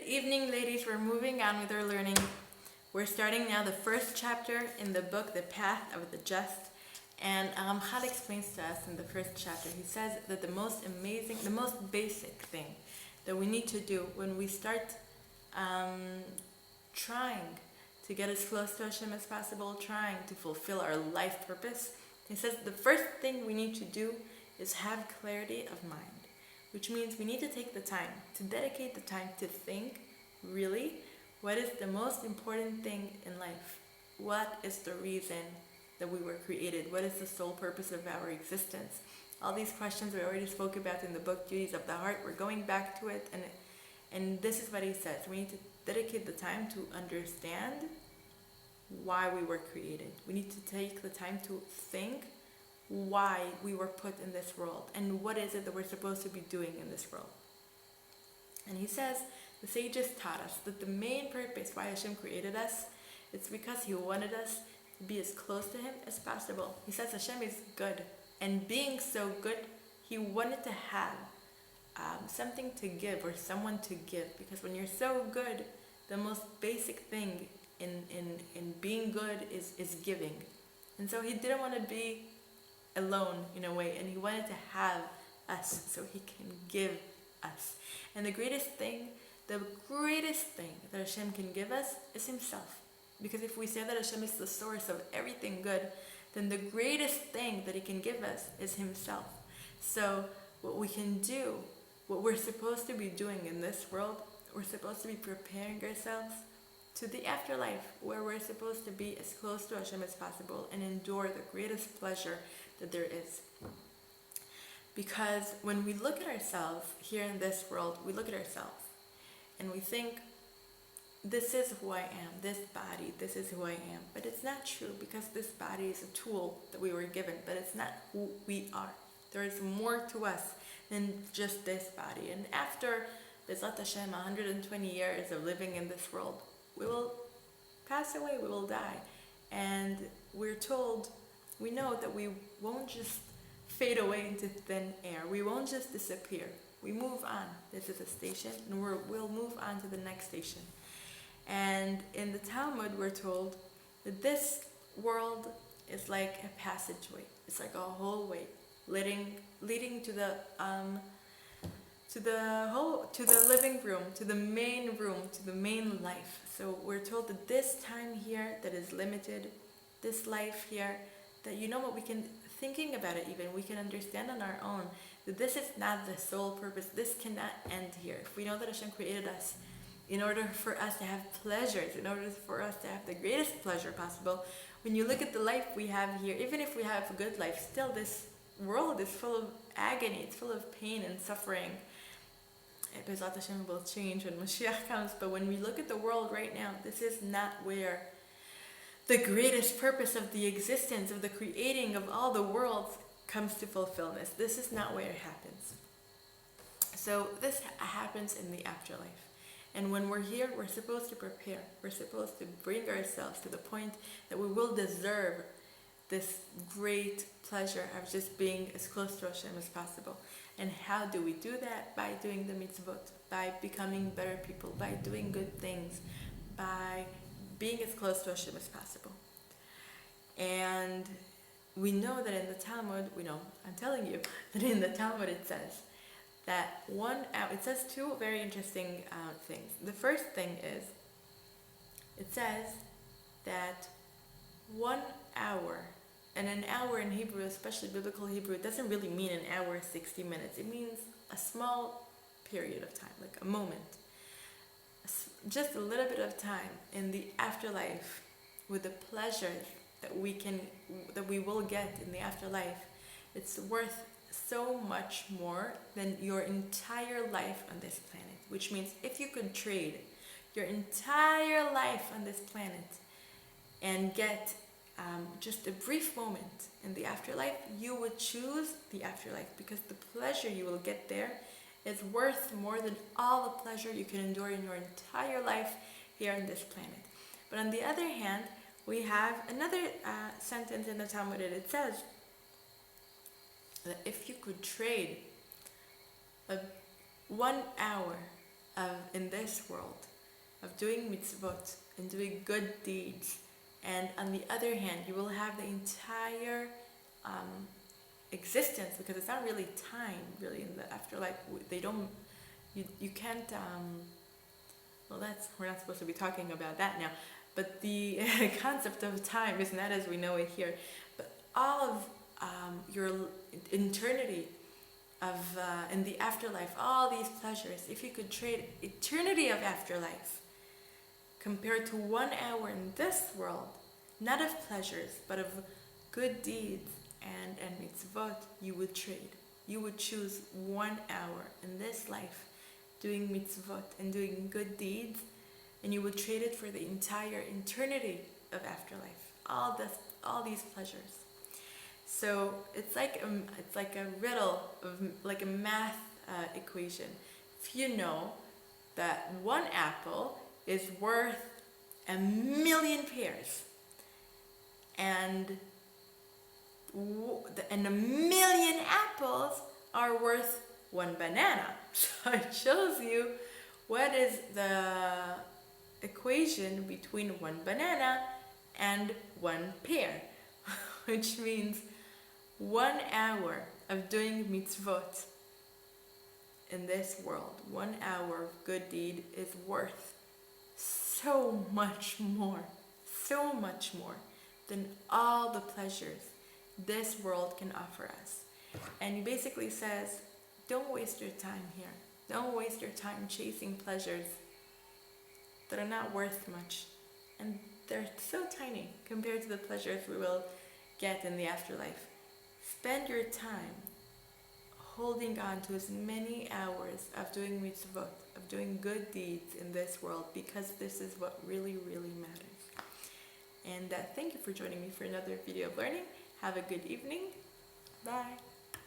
evening, ladies. We're moving on with our learning. We're starting now the first chapter in the book, The Path of the Just. And Ramchal explains to us in the first chapter, he says that the most basic thing that we need to do when we start trying to get as close to Hashem as possible, trying to fulfill our life purpose, he says the first thing we need to do is have clarity of mind. Which means we need to take the time, to dedicate the time to think, really, what is the most important thing in life? What is the reason that we were created? What is the sole purpose of our existence? All these questions we already spoke about in the book, Duties of the Heart. We're going back to it, and this is what he says. We need to dedicate the time to understand why we were created. We need to take the time to think why we were put in this world and what is it that we're supposed to be doing in this world. And he says, the sages taught us that the main purpose why Hashem created us, it's because he wanted us to be as close to him as possible. He says Hashem is good, and being so good, he wanted to have something to give or someone to give, because when you're so good, the most basic thing in being good is giving. And so he didn't want to be alone in a way, and he wanted to have us so he can give us. And the greatest thing that Hashem can give us is himself. Because if we say that Hashem is the source of everything good, then the greatest thing that he can give us is himself. So what we can do, what we're supposed to be doing in this world, we're supposed to be preparing ourselves to the afterlife, where we're supposed to be as close to Hashem as possible and endure the greatest pleasure that there is. Because when we look at ourselves here in this world, we look at ourselves and we think, this is who I am, this body, this is who I am. But it's not true, because this body is a tool that we were given, but it's not who we are. There is more to us than just this body. And after B'ezrat Hashem, 120 years of living in this world, we will pass away, we will die. And we're told, we know that we won't just fade away into thin air. We won't just disappear. We move on. This is a station, and we'll move on to the next station. And in the Talmud, we're told that this world is like a passageway. It's like a hallway leading to the living room, to the main room, to the main life. So we're told that this time here that is limited, this life here, that what we can, thinking about it even, we can understand on our own that this is not the sole purpose. This cannot end here. If we know that Hashem created us in order for us to have pleasures, in order for us to have the greatest pleasure possible, when you look at the life we have here, even if we have a good life, still this world is full of agony, it's full of pain and suffering. B'ezrat Hashem will change when Mashiach comes, but when we look at the world right now, this is not where the greatest purpose of the existence, of the creating of all the worlds, comes to fulfillment. This is not where it happens. So this happens in the afterlife. And when we're here, we're supposed to prepare. We're supposed to bring ourselves to the point that we will deserve this great pleasure of just being as close to Hashem as possible. And how do we do that? By doing the mitzvot, by becoming better people, by doing good things, by being as close to Hashem as possible. And we know that in the Talmud, I'm telling you, that in the Talmud it says that it says two very interesting things. The first thing is, it says that 1 hour, and an hour in Hebrew, especially biblical Hebrew, it doesn't really mean an hour, 60 minutes. It means a small period of time, like a moment. Just a little bit of time in the afterlife with the pleasures that we will get in the afterlife. It's worth so much more than your entire life on this planet. Which means if you could trade your entire life on this planet and get just a brief moment in the afterlife, you would choose the afterlife, because the pleasure you will get there is worth more than all the pleasure you can endure in your entire life here on this planet. But on the other hand, we have another sentence in the Talmud, and it says that if you could trade 1 hour in this world, of doing mitzvot and doing good deeds. And on the other hand, you will have the entire existence, because it's not really time, really, in the afterlife. They don't, you can't, well, we're not supposed to be talking about that now, but the concept of time is not as we know it here. But all of your eternity of in the afterlife, all these pleasures, if you could trade eternity of afterlife compared to 1 hour in this world, not of pleasures, but of good deeds and mitzvot, you would trade. You would choose 1 hour in this life doing mitzvot and doing good deeds, and you would trade it for the entire eternity of afterlife. All these pleasures. So it's like a riddle, like a math equation. If you know that 1 apple is worth 1,000,000 pears, and 1,000,000 apples are worth 1 banana. So it shows you what is the equation between 1 banana and 1 pear, which means 1 hour of doing mitzvot in this world, 1 hour of good deed is worth so much more than all the pleasures this world can offer us. And he basically says, don't waste your time here. Don't waste your time chasing pleasures that are not worth much. And they're so tiny compared to the pleasures we will get in the afterlife. Spend your time holding on to as many hours of doing mitzvot, of doing good deeds in this world, because this is what really, really matters. And thank you for joining me for another video of learning. Have a good evening. Bye.